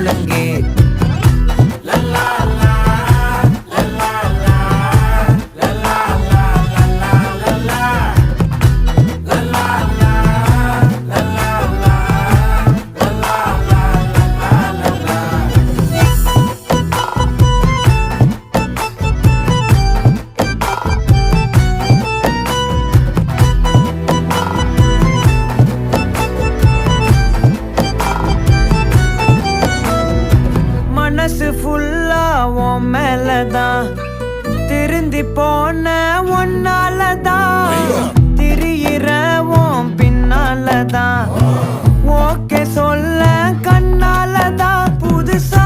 ஒழுங்கு. மனசு ஃபுல்லா உன் மேலதான், திருந்தி போன ஒன்னாலதான், திரியிற உன் பின்னாலதான், ஓகே சொல்ல கண்ணாலதான்,